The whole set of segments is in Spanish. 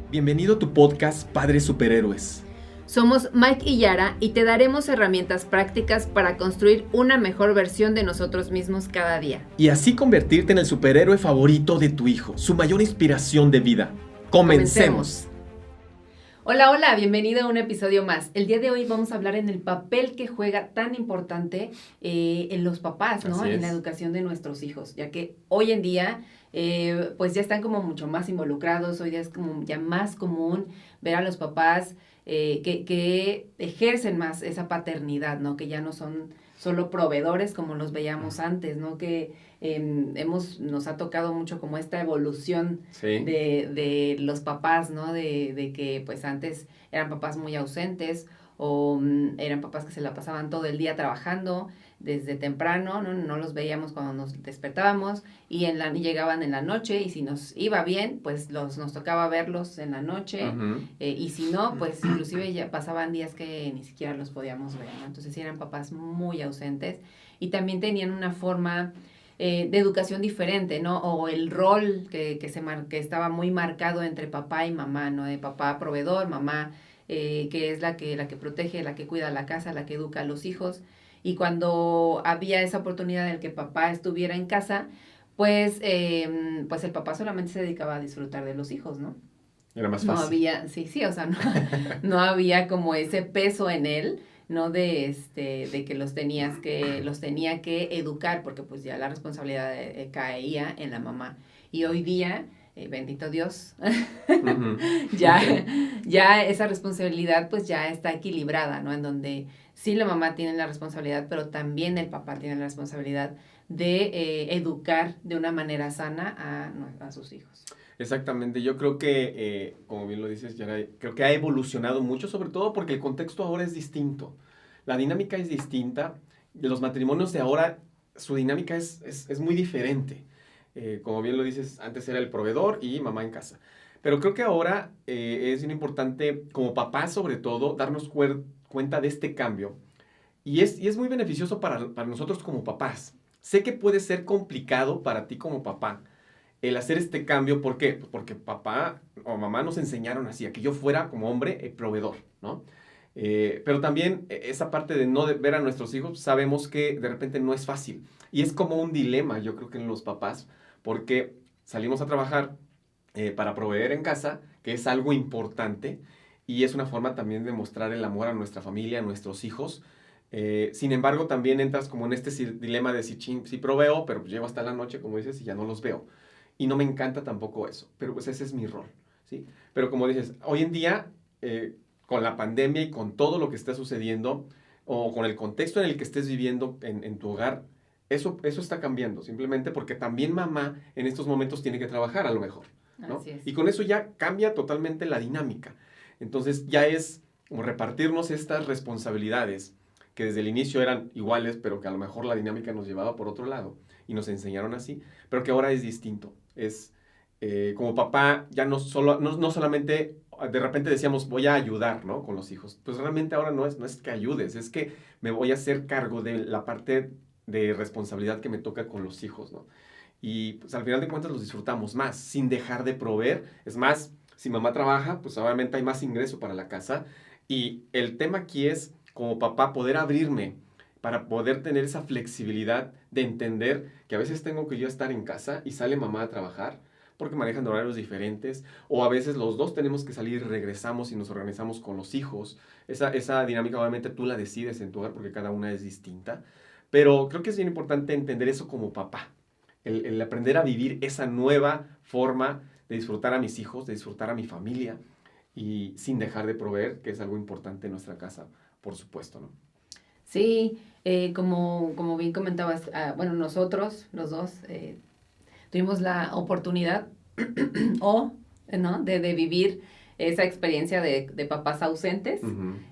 Bienvenido a tu podcast Padres Superhéroes. Somos Mike y Yara y te daremos herramientas prácticas para construir una mejor versión de nosotros mismos cada día. Y así convertirte en el superhéroe favorito de tu hijo, su mayor inspiración de vida. ¡Comencemos! Hola, bienvenido a un episodio más. El día de hoy vamos a hablar en el papel que juega tan importante en los papás, ¿no? En la educación de nuestros hijos, ya que hoy en día pues ya están como mucho más involucrados, hoy día es como ya más común ver a los papás que ejercen más esa paternidad, ¿no? Que ya no son solo proveedores como los veíamos antes, ¿no? Que nos ha tocado mucho como esta evolución de los papás, ¿no? De que pues antes eran papás muy ausentes o eran papás que se la pasaban todo el día trabajando desde temprano, no los veíamos cuando nos despertábamos y llegaban en la noche y si nos iba bien, pues nos tocaba verlos en la noche. Y si no, pues inclusive ya pasaban días que ni siquiera los podíamos ver, ¿no? Entonces sí eran papás muy ausentes y también tenían una forma de educación diferente, ¿no? O el rol que estaba muy marcado entre papá y mamá, ¿no? De papá proveedor, mamá que es la que protege, la que cuida la casa, la que educa a los hijos. Y cuando había esa oportunidad de que papá estuviera en casa, pues el papá solamente se dedicaba a disfrutar de los hijos, ¿no? Era más fácil. No había, o sea, no había como ese peso en él, ¿no? De que los tenía que educar, porque pues ya la responsabilidad caía en la mamá. Y hoy día, bendito Dios, ya esa responsabilidad pues ya está equilibrada, ¿no? En donde sí la mamá tiene la responsabilidad, pero también el papá tiene la responsabilidad de educar de una manera sana a sus hijos. Exactamente, yo creo que, como bien lo dices, Yara, creo que ha evolucionado mucho, sobre todo porque el contexto ahora es distinto. La dinámica es distinta, los matrimonios de ahora, su dinámica es muy diferente. Como bien lo dices, antes era el proveedor y mamá en casa. Pero creo que ahora es bien importante, como papás sobre todo, darnos cuenta de este cambio. Y es muy beneficioso para nosotros como papás. Sé que puede ser complicado para ti como papá el hacer este cambio. ¿Por qué? Pues porque papá o mamá nos enseñaron así, a que yo fuera como hombre proveedor, ¿no? Pero también esa parte de no ver a nuestros hijos, sabemos que de repente no es fácil. Y es como un dilema, yo creo que en los papás, porque salimos a trabajar para proveer en casa, que es algo importante, y es una forma también de mostrar el amor a nuestra familia, a nuestros hijos. Sin embargo, también entras como en este dilema de si proveo, pero llego hasta la noche, como dices, y ya no los veo. Y no me encanta tampoco eso, pero pues ese es mi rol, ¿sí? Pero como dices, hoy en día, con la pandemia y con todo lo que está sucediendo, o con el contexto en el que estés viviendo en tu hogar, eso está cambiando, simplemente porque también mamá en estos momentos tiene que trabajar a lo mejor, ¿no? Así es. Y con eso ya cambia totalmente la dinámica. Entonces ya es como repartirnos estas responsabilidades que desde el inicio eran iguales, pero que a lo mejor la dinámica nos llevaba por otro lado y nos enseñaron así, pero que ahora es distinto. Es como papá, ya no solamente de repente decíamos voy a ayudar, ¿no? Con los hijos. Pues realmente ahora no es que ayudes, es que me voy a hacer cargo de la parte de responsabilidad que me toca con los hijos, ¿no? Y pues al final de cuentas los disfrutamos más, sin dejar de proveer. Es más, si mamá trabaja, pues obviamente hay más ingreso para la casa. Y el tema aquí es, como papá, poder abrirme para poder tener esa flexibilidad de entender que a veces tengo que yo estar en casa y sale mamá a trabajar porque manejan horarios diferentes, o a veces los dos tenemos que salir y regresamos y nos organizamos con los hijos. Esa dinámica obviamente tú la decides en tu hogar porque cada una es distinta, pero creo que es bien importante entender eso como papá, el aprender a vivir esa nueva forma de disfrutar a mis hijos, de disfrutar a mi familia y sin dejar de proveer, que es algo importante en nuestra casa, por supuesto, ¿no? Sí, como bien comentabas, bueno, nosotros, los dos, tuvimos la oportunidad ¿no? de vivir esa experiencia de papás ausentes,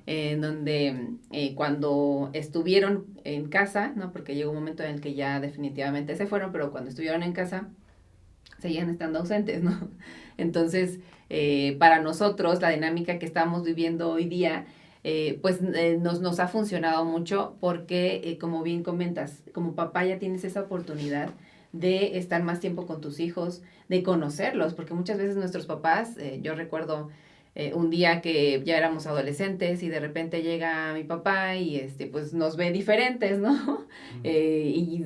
en donde cuando estuvieron en casa, ¿no? Porque llegó un momento en el que ya definitivamente se fueron, pero cuando estuvieron en casa, seguían estando ausentes, ¿no? Entonces, para nosotros, la dinámica que estamos viviendo hoy día, nos ha funcionado mucho porque, como bien comentas, como papá ya tienes esa oportunidad de estar más tiempo con tus hijos, de conocerlos, porque muchas veces nuestros papás, yo recuerdo un día que ya éramos adolescentes y de repente llega mi papá y pues nos ve diferentes, ¿no? Él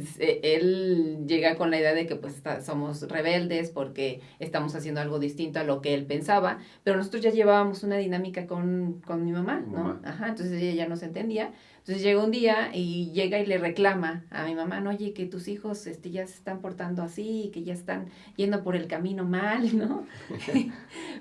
llega con la idea de que pues somos rebeldes porque estamos haciendo algo distinto a lo que él pensaba, pero nosotros ya llevábamos una dinámica con mi mamá, ¿no? Ajá, entonces ella ya nos entendía. Entonces llega un día y llega y le reclama a mi mamá, no, oye, que tus hijos ya se están portando así, que ya están yendo por el camino mal, ¿no?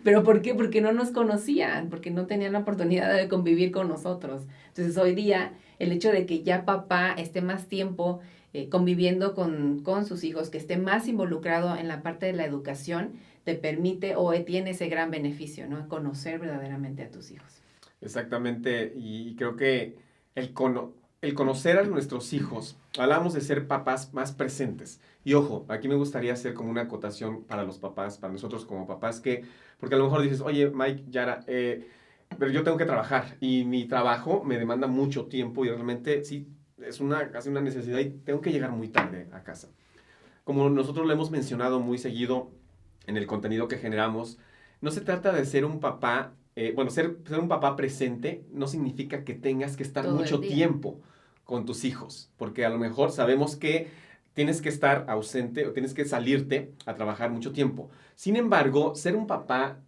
¿Pero por qué? Porque no nos conocían, porque no tenían la oportunidad de convivir con nosotros. Entonces hoy día el hecho de que ya papá esté más tiempo conviviendo con sus hijos, que esté más involucrado en la parte de la educación, te permite o tiene ese gran beneficio, ¿no? Conocer verdaderamente a tus hijos. Exactamente, y creo que el conocer a nuestros hijos, hablamos de ser papás más presentes. Y ojo, aquí me gustaría hacer como una acotación para los papás, para nosotros como papás, porque a lo mejor dices, oye, Mike, Yara, pero yo tengo que trabajar y mi trabajo me demanda mucho tiempo y realmente sí, es casi una necesidad y tengo que llegar muy tarde a casa. Como nosotros lo hemos mencionado muy seguido en el contenido que generamos, no se trata de ser un papá ser un papá presente no significa que tengas que estar mucho tiempo con tus hijos, porque a lo mejor sabemos que tienes que estar ausente o tienes que salirte a trabajar mucho tiempo. Sin embargo, ser un papá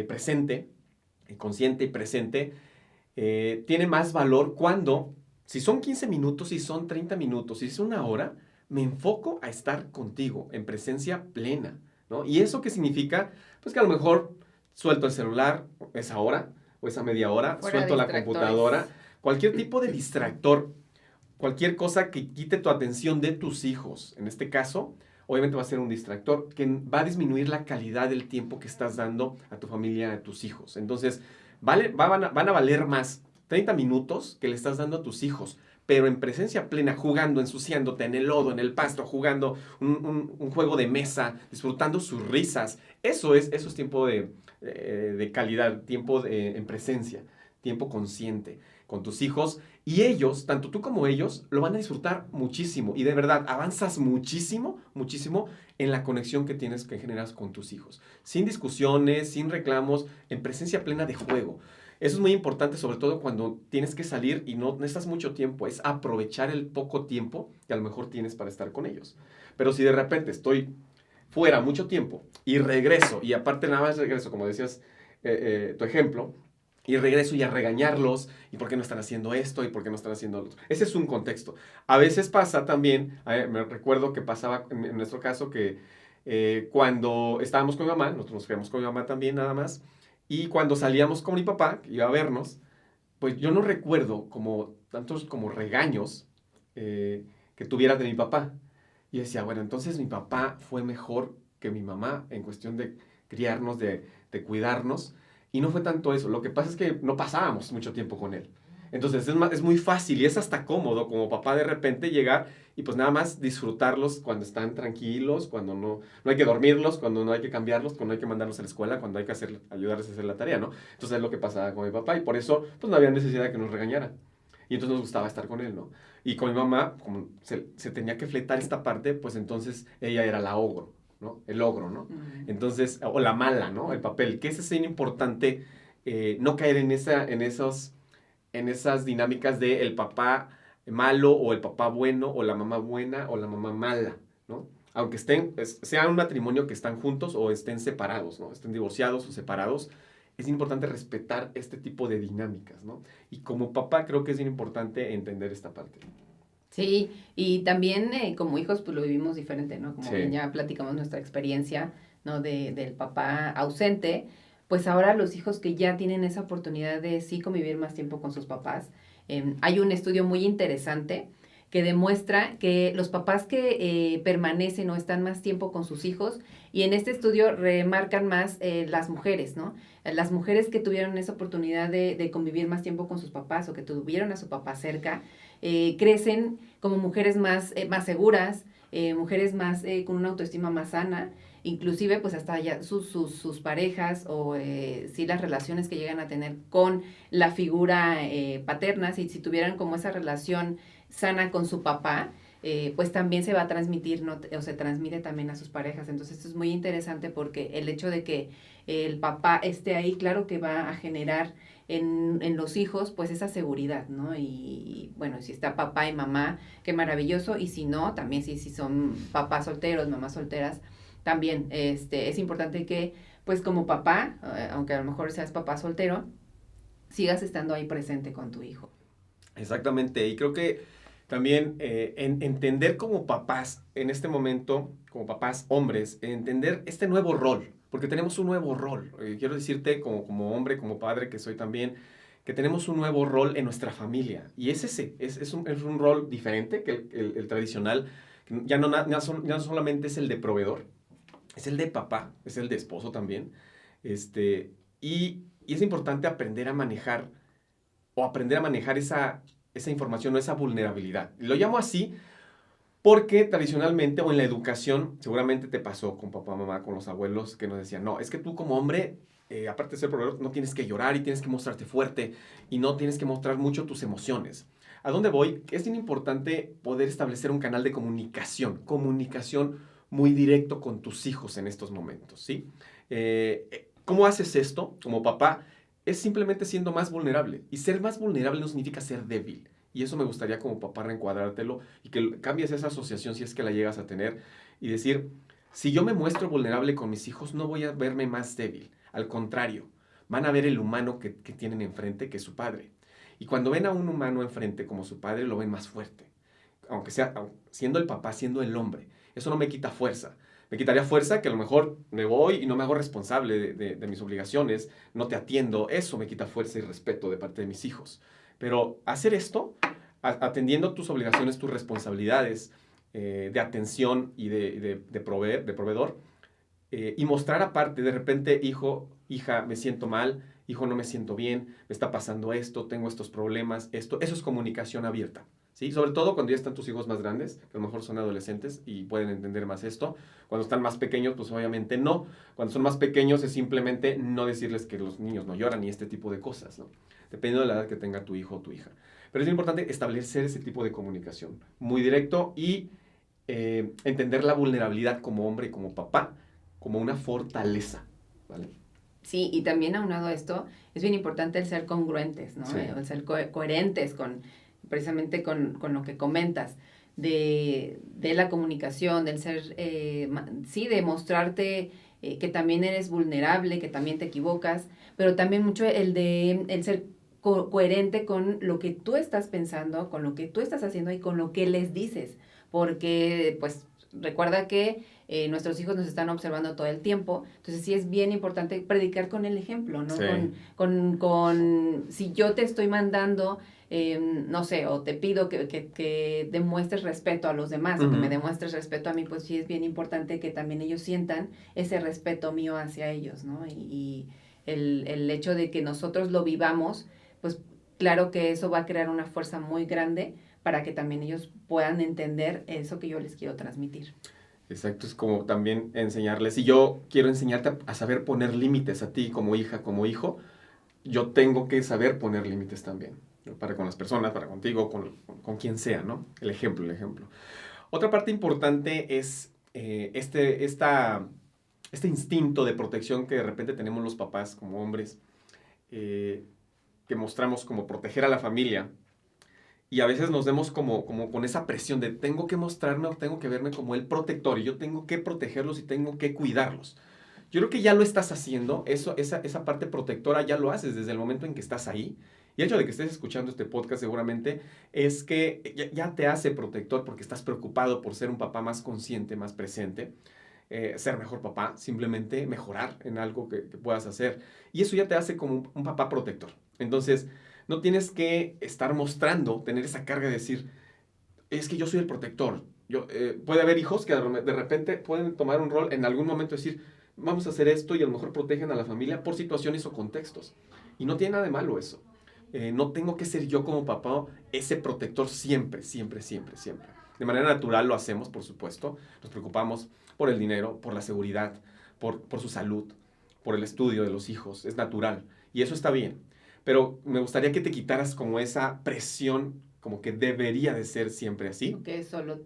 presente, consciente y presente, tiene más valor cuando, si son 15 minutos, si son 30 minutos, si es una hora, me enfoco a estar contigo en presencia plena, ¿no? ¿Y eso qué significa? Pues que a lo mejor suelto el celular esa hora o esa media hora, suelto la computadora, cualquier tipo de distractor, cualquier cosa que quite tu atención de tus hijos. En este caso, obviamente va a ser un distractor que va a disminuir la calidad del tiempo que estás dando a tu familia, a tus hijos. Entonces, van a valer más 30 minutos que le estás dando a tus hijos, pero en presencia plena, jugando, ensuciándote en el lodo, en el pasto, jugando un juego de mesa, disfrutando sus risas. Eso es tiempo de calidad, tiempo en presencia, tiempo consciente con tus hijos. Y ellos, tanto tú como ellos, lo van a disfrutar muchísimo. Y de verdad, avanzas muchísimo, muchísimo en la conexión que tienes, que generas con tus hijos. Sin discusiones, sin reclamos, en presencia plena de juego. Eso es muy importante, sobre todo cuando tienes que salir y no estás mucho tiempo. Es aprovechar el poco tiempo que a lo mejor tienes para estar con ellos. Pero si de repente estoy fuera mucho tiempo y regreso, y aparte nada más regreso, como decías tu ejemplo, y regreso y a regañarlos, y por qué no están haciendo esto, y por qué no están haciendo lo otro. Ese es un contexto. A veces pasa también, me recuerdo que pasaba en nuestro caso que cuando estábamos con mi mamá, nosotros nos quedamos con mi mamá también nada más, y cuando salíamos con mi papá, que iba a vernos, pues yo no recuerdo tantos como regaños que tuviera de mi papá. Y decía, bueno, entonces mi papá fue mejor que mi mamá en cuestión de criarnos, de cuidarnos. Y no fue tanto eso. Lo que pasa es que no pasábamos mucho tiempo con él. Entonces es muy fácil y es hasta cómodo como papá de repente llegar y pues nada más disfrutarlos cuando están tranquilos, cuando no hay que dormirlos, cuando no hay que cambiarlos, cuando no hay que mandarlos a la escuela, cuando hay que ayudarles a hacer la tarea, ¿no? Entonces es lo que pasaba con mi papá y por eso pues no había necesidad de que nos regañara. Y entonces nos gustaba estar con él, ¿no? Y con mi mamá, como se tenía que fletar esta parte, pues entonces ella era la ogro, ¿no? El ogro, ¿no? Entonces, o la mala, ¿no? El papel, que es bien importante no caer en esas dinámicas de el papá malo o el papá bueno o la mamá buena o la mamá mala, ¿no? Aunque sean un matrimonio que están juntos o estén separados, ¿no? Estén divorciados o separados, es importante respetar este tipo de dinámicas, ¿no? Y como papá creo que es bien importante entender esta parte. Sí, y también como hijos pues lo vivimos diferente, ¿no? Como bien ya platicamos nuestra experiencia, ¿no? Del papá ausente, pues ahora los hijos que ya tienen esa oportunidad de sí convivir más tiempo con sus papás, hay un estudio muy interesante que demuestra que los papás que permanecen o están más tiempo con sus hijos, y en este estudio remarcan más las mujeres, ¿no? Las mujeres que tuvieron esa oportunidad de convivir más tiempo con sus papás o que tuvieron a su papá cerca, crecen como mujeres más seguras, mujeres más con una autoestima más sana, inclusive pues hasta ya sus parejas o sí las relaciones que llegan a tener con la figura paterna, si tuvieran como esa relación sana con su papá, pues también se va a transmitir, ¿no? O se transmite también a sus parejas. Entonces esto es muy interesante porque el hecho de que el papá esté ahí, claro que va a generar en los hijos pues esa seguridad, ¿no? Y bueno, si está papá y mamá, qué maravilloso, y si no, también si son papás solteros, mamás solteras, también es importante que pues como papá, aunque a lo mejor seas papá soltero, sigas estando ahí presente con tu hijo. Exactamente, y creo que también entender como papás en este momento, como papás hombres, entender este nuevo rol, porque tenemos un nuevo rol. Quiero decirte como hombre, como padre que soy también, que tenemos un nuevo rol en nuestra familia. Y es ese, es un rol diferente que el tradicional. Ya no solamente es el de proveedor, es el de papá, es el de esposo también. Y es importante aprender a manejar esa información o esa vulnerabilidad. Lo llamo así porque tradicionalmente o en la educación, seguramente te pasó con papá, mamá, con los abuelos que nos decían, no, es que tú como hombre, aparte de ser proveedor, no tienes que llorar y tienes que mostrarte fuerte y no tienes que mostrar mucho tus emociones. ¿A dónde voy? Es bien importante poder establecer un canal de comunicación muy directo con tus hijos en estos momentos, ¿sí? ¿Cómo haces esto como papá? Es simplemente siendo más vulnerable. Y ser más vulnerable no significa ser débil. Y eso me gustaría como papá reencuadrártelo y que cambies esa asociación si es que la llegas a tener y decir, si yo me muestro vulnerable con mis hijos, no voy a verme más débil. Al contrario, van a ver el humano que tienen enfrente, que es su padre. Y cuando ven a un humano enfrente como su padre, lo ven más fuerte. Aunque sea, siendo el papá, siendo el hombre. Eso no me quita fuerza. Me quitaría fuerza que a lo mejor me voy y no me hago responsable de mis obligaciones, no te atiendo. Eso me quita fuerza y respeto de parte de mis hijos. Pero hacer esto, atendiendo tus obligaciones, tus responsabilidades de atención y de proveedor, y mostrar aparte, de repente, hijo, hija, me siento mal, hijo, no me siento bien, me está pasando esto, tengo estos problemas, eso es comunicación abierta. ¿Sí? Sobre todo cuando ya están tus hijos más grandes, que a lo mejor son adolescentes y pueden entender más esto. Cuando están más pequeños, pues obviamente no. Cuando son más pequeños es simplemente no decirles que los niños no lloran y este tipo de cosas, ¿no? Dependiendo de la edad que tenga tu hijo o tu hija. Pero es importante establecer ese tipo de comunicación muy directo y entender la vulnerabilidad como hombre y como papá como una fortaleza, ¿vale? Sí, y también aunado a esto, es bien importante el ser congruentes, ¿no? Sí. El ser coherentes precisamente con lo que comentas, de la comunicación, del ser, sí, de mostrarte que también eres vulnerable, que también te equivocas, pero también mucho el ser coherente con lo que tú estás pensando, con lo que tú estás haciendo y con lo que les dices, porque pues recuerda que nuestros hijos nos están observando todo el tiempo, entonces sí es bien importante predicar con el ejemplo, ¿no? Sí. Si yo te estoy mandando, no sé, o te pido que demuestres respeto a los demás, o que me demuestres respeto a mí, pues sí es bien importante que también ellos sientan ese respeto mío hacia ellos, ¿no? Y el hecho de que nosotros lo vivamos, pues claro que eso va a crear una fuerza muy grande para que también ellos puedan entender eso que yo les quiero transmitir. Exacto, es como también enseñarles. Si yo quiero enseñarte a saber poner límites a ti como hija, como hijo, yo tengo que saber poner límites también, ¿no? Para con las personas, para contigo, con quien sea, ¿no? El ejemplo. Otra parte importante es este instinto de protección que de repente tenemos los papás como hombres, que mostramos como proteger a la familia. Y a veces nos vemos como con esa presión de tengo que mostrarme o tengo que verme como el protector y yo tengo que protegerlos y tengo que cuidarlos. Yo creo que ya lo estás haciendo, esa parte protectora ya lo haces desde el momento en que estás ahí. Y el hecho de que estés escuchando este podcast seguramente es que ya te hace protector porque estás preocupado por ser un papá más consciente, más presente, ser mejor papá, simplemente mejorar en algo que puedas hacer. Y eso ya te hace como un papá protector. Entonces, no tienes que estar mostrando, tener esa carga de decir, es que yo soy el protector. Puede haber hijos que de repente pueden tomar un rol en algún momento, decir, vamos a hacer esto y a lo mejor protegen a la familia por situaciones o contextos. Y no tiene nada de malo eso. No tengo que ser yo como papá ese protector siempre. De manera natural lo hacemos, por supuesto. Nos preocupamos por el dinero, por la seguridad, por su salud, por el estudio de los hijos. Es natural. Y eso está bien. Pero me gustaría que te quitaras como esa presión como que debería de ser siempre así. Que solo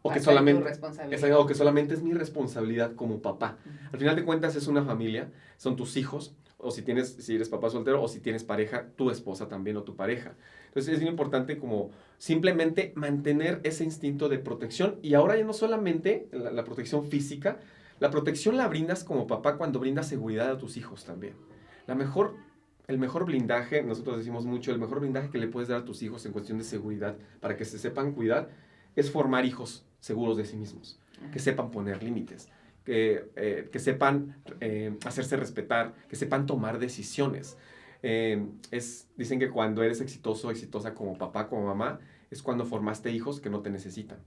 o que solamente es mi responsabilidad como papá. Al final de cuentas es una familia, son tus hijos, o si eres papá soltero, o si tienes pareja, tu esposa también o tu pareja. Entonces es bien importante como simplemente mantener ese instinto de protección, y ahora ya no solamente la protección física, la protección la brindas como papá cuando brindas seguridad a tus hijos también. El mejor blindaje, nosotros decimos mucho, el mejor blindaje que le puedes dar a tus hijos en cuestión de seguridad para que se sepan cuidar es formar hijos seguros de sí mismos, que sepan poner límites, que sepan hacerse respetar, que sepan tomar decisiones. Dicen que cuando eres exitoso, exitosa como papá, como mamá, es cuando formaste hijos que no te necesitan,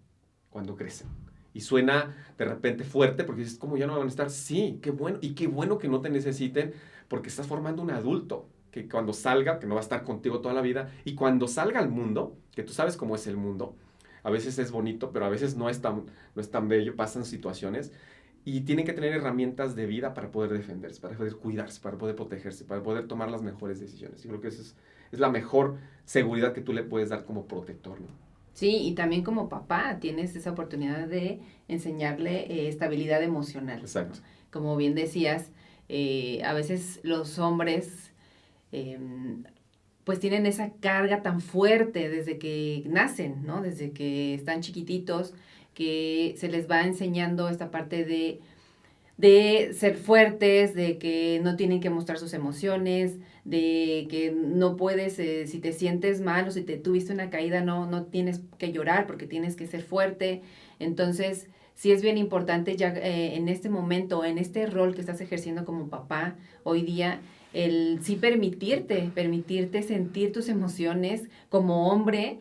cuando crecen. Y suena de repente fuerte porque dices, ¿cómo ya no van a estar? Sí, qué bueno. Y qué bueno que no te necesiten porque estás formando un adulto que cuando salga, que no va a estar contigo toda la vida, y cuando salga al mundo, que tú sabes cómo es el mundo, a veces es bonito, pero a veces no es tan bello, pasan situaciones, y tienen que tener herramientas de vida para poder defenderse, para poder cuidarse, para poder protegerse, para poder tomar las mejores decisiones. Yo creo que esa es la mejor seguridad que tú le puedes dar como protector, ¿no? Sí, y también como papá tienes esa oportunidad de enseñarle estabilidad emocional. Exacto. ¿No? Como bien decías, a veces los hombres pues tienen esa carga tan fuerte desde que nacen, ¿no? Desde que están chiquititos, que se les va enseñando esta parte de ser fuertes, de que no tienen que mostrar sus emociones, de que no puedes, si te sientes mal o si te tuviste una caída, no tienes que llorar porque tienes que ser fuerte. Entonces, sí es bien importante ya en este momento, en este rol que estás ejerciendo como papá hoy día, el sí permitirte sentir tus emociones como hombre,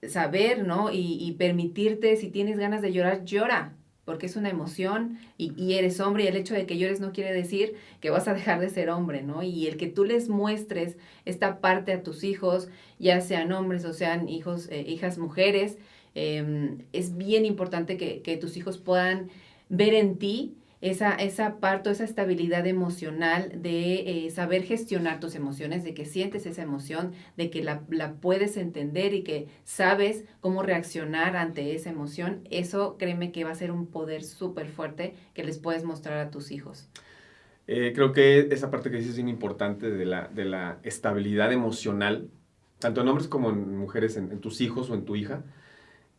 saber, ¿no? Y permitirte, si tienes ganas de llorar, llora, porque es una emoción y eres hombre, y el hecho de que llores no quiere decir que vas a dejar de ser hombre, ¿no? Y el que tú les muestres esta parte a tus hijos, ya sean hombres o sean hijas mujeres, es bien importante que tus hijos puedan ver en ti esa parte, esa estabilidad emocional de saber gestionar tus emociones, de que sientes esa emoción, de que la puedes entender y que sabes cómo reaccionar ante esa emoción. Eso, créeme que va a ser un poder súper fuerte que les puedes mostrar a tus hijos. Creo que esa parte que dices es bien importante de la estabilidad emocional, tanto en hombres como en mujeres, en tus hijos o en tu hija.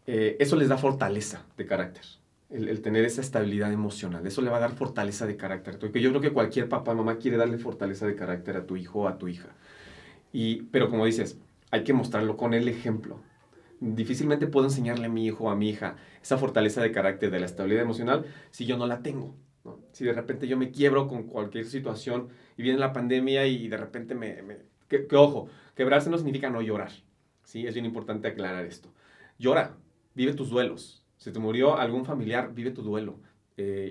Eso les da fortaleza de carácter. El tener esa estabilidad emocional, eso le va a dar fortaleza de carácter. Porque yo creo que cualquier papá o mamá quiere darle fortaleza de carácter a tu hijo o a tu hija. Pero como dices, hay que mostrarlo con el ejemplo. Difícilmente puedo enseñarle a mi hijo o a mi hija esa fortaleza de carácter, de la estabilidad emocional, si yo no la tengo, ¿no? Si de repente yo me quiebro con cualquier situación y viene la pandemia y de repente ojo, quebrarse no significa no llorar, ¿sí? Es bien importante aclarar esto. Llora, vive tus duelos. Si te murió algún familiar, vive tu duelo.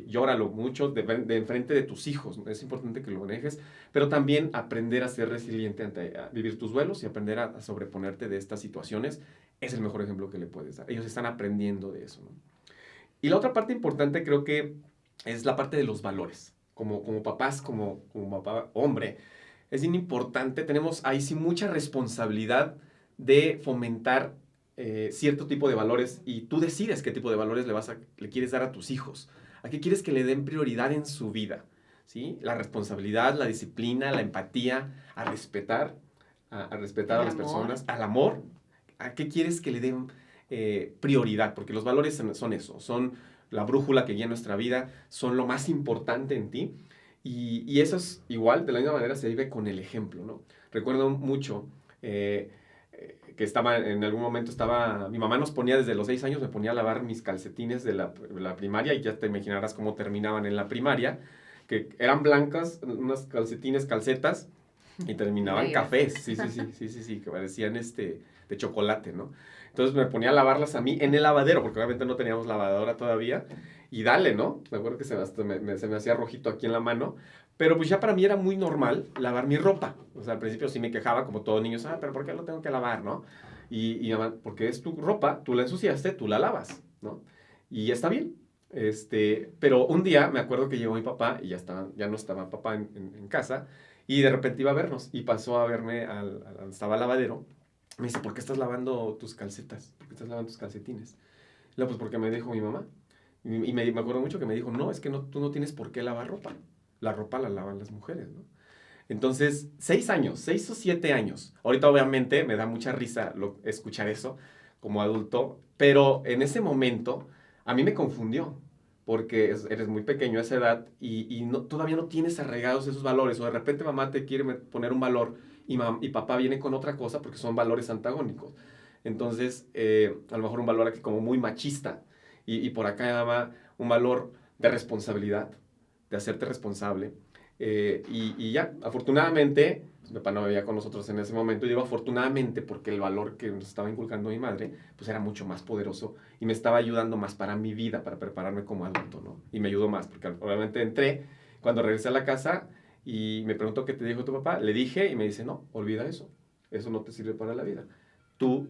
Llóralo mucho de enfrente de tus hijos. Es importante que lo manejes, pero también aprender a ser resiliente a vivir tus duelos y aprender a sobreponerte de estas situaciones es el mejor ejemplo que le puedes dar. Ellos están aprendiendo de eso, ¿no? Y la otra parte importante creo que es la parte de los valores. Como papás, como papá hombre, es bien importante. Tenemos ahí sí mucha responsabilidad de fomentar cierto tipo de valores, y tú decides qué tipo de valores le quieres dar a tus hijos. ¿A qué quieres que le den prioridad en su vida? ¿Sí? La responsabilidad, la disciplina, la empatía, a respetar a las personas, al amor. ¿A qué quieres que le den prioridad? Porque los valores son eso, son la brújula que guía nuestra vida, son lo más importante en ti. Y eso es igual, de la misma manera se vive con el ejemplo, ¿no? Recuerdo mucho que en algún momento mi mamá nos ponía desde los 6 años, me ponía a lavar mis calcetines de la primaria, y ya te imaginarás cómo terminaban en la primaria, que eran blancas, unas calcetas, y terminaban cafés, sí, que parecían de chocolate, ¿no? Entonces me ponía a lavarlas a mí en el lavadero, porque obviamente no teníamos lavadora todavía, y dale, ¿no? Me acuerdo que se me hacía rojito aquí en la mano, pero pues ya para mí era muy normal lavar mi ropa. O sea, al principio sí me quejaba como todo niño, pero ¿por qué lo tengo que lavar, no? Y mamá, porque es tu ropa, tú la ensuciaste, tú la lavas, ¿no? Y está bien. Pero un día me acuerdo que llegó mi papá y ya no estaba papá en casa, y de repente iba a vernos y pasó a verme donde estaba el lavadero, Me dice, ¿por qué estás lavando tus calcetas? ¿Por qué estás lavando tus calcetines? No, pues porque me dijo mi mamá. Y me acuerdo mucho que me dijo, no, es que tú no tienes por qué lavar ropa. La ropa la lavan las mujeres, ¿no? Entonces, 6 o 7 años. Ahorita obviamente me da mucha risa escuchar eso como adulto, pero en ese momento a mí me confundió, porque eres muy pequeño a esa edad y todavía no tienes arraigados esos valores, o de repente mamá te quiere poner un valor y papá viene con otra cosa porque son valores antagónicos. Entonces, a lo mejor un valor aquí como muy machista y por acá llama un valor de responsabilidad, de hacerte responsable. Y ya, afortunadamente, pues, mi papá no vivía con nosotros en ese momento, y digo afortunadamente porque el valor que nos estaba inculcando mi madre, pues era mucho más poderoso y me estaba ayudando más para mi vida, para prepararme como adulto, ¿no? Y me ayudó más, porque obviamente entré, cuando regresé a la casa y me preguntó qué te dijo tu papá, le dije y me dice, no, olvida eso no te sirve para la vida. Tú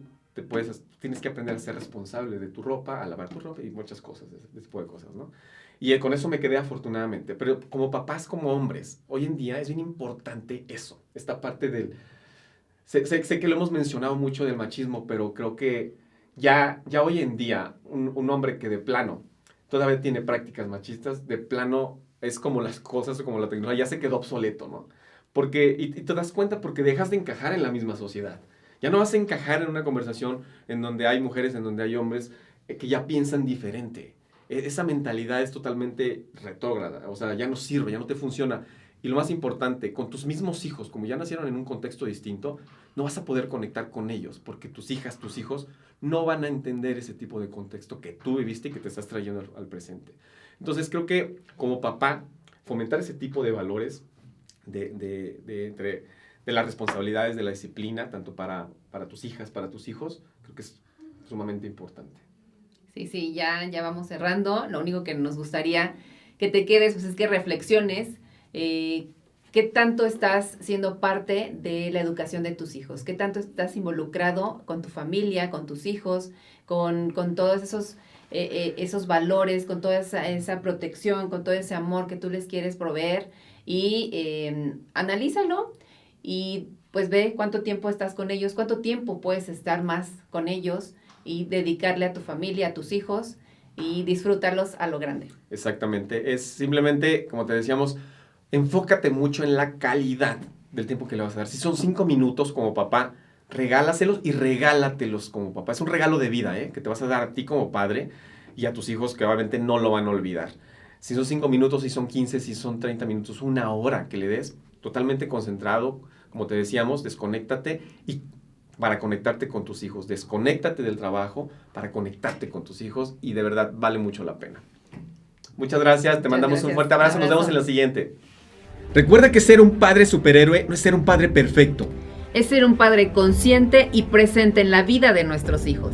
tienes que aprender a ser responsable de tu ropa, a lavar tu ropa y muchas cosas, de ese tipo de cosas, ¿no? Y con eso me quedé afortunadamente. Pero como papás, como hombres, hoy en día es bien importante eso. Esta parte del... Sé que lo hemos mencionado mucho del machismo, pero creo que ya hoy en día un hombre que de plano todavía tiene prácticas machistas, de plano es como las cosas o como la tecnología, ya se quedó obsoleto, ¿no? Y te das cuenta porque dejas de encajar en la misma sociedad. Ya no vas a encajar en una conversación en donde hay mujeres, en donde hay hombres que ya piensan diferente. Esa mentalidad es totalmente retrógrada, o sea, ya no sirve, ya no te funciona. Y lo más importante, con tus mismos hijos, como ya nacieron en un contexto distinto, no vas a poder conectar con ellos, porque tus hijos, no van a entender ese tipo de contexto que tú viviste y que te estás trayendo al presente. Entonces, creo que como papá, fomentar ese tipo de valores de las responsabilidades, de la disciplina, tanto para tus hijas, para tus hijos, creo que es sumamente importante. Sí, ya vamos cerrando. Lo único que nos gustaría que te quedes, pues es que reflexiones qué tanto estás siendo parte de la educación de tus hijos, qué tanto estás involucrado con tu familia, con tus hijos, con todos esos valores, con toda esa protección, con todo ese amor que tú les quieres proveer, y analízalo y pues ve cuánto tiempo estás con ellos, cuánto tiempo puedes estar más con ellos y dedicarle a tu familia, a tus hijos y disfrutarlos a lo grande. Exactamente, es simplemente, como te decíamos, enfócate mucho en la calidad del tiempo que le vas a dar. Si son 5 minutos como papá, regálaselos y regálatelos como papá. Es un regalo de vida, que te vas a dar a ti como padre y a tus hijos que obviamente no lo van a olvidar. Si son 5 minutos, si son 15, si son 30 minutos, 1 hora que le des, totalmente concentrado, como te decíamos, desconéctate y para conectarte con tus hijos. Desconéctate del trabajo para conectarte con tus hijos y de verdad vale mucho la pena. Muchas gracias, te mandamos un fuerte abrazo, nos vemos en la siguiente. Recuerda que ser un padre superhéroe no es ser un padre perfecto. Es ser un padre consciente y presente en la vida de nuestros hijos.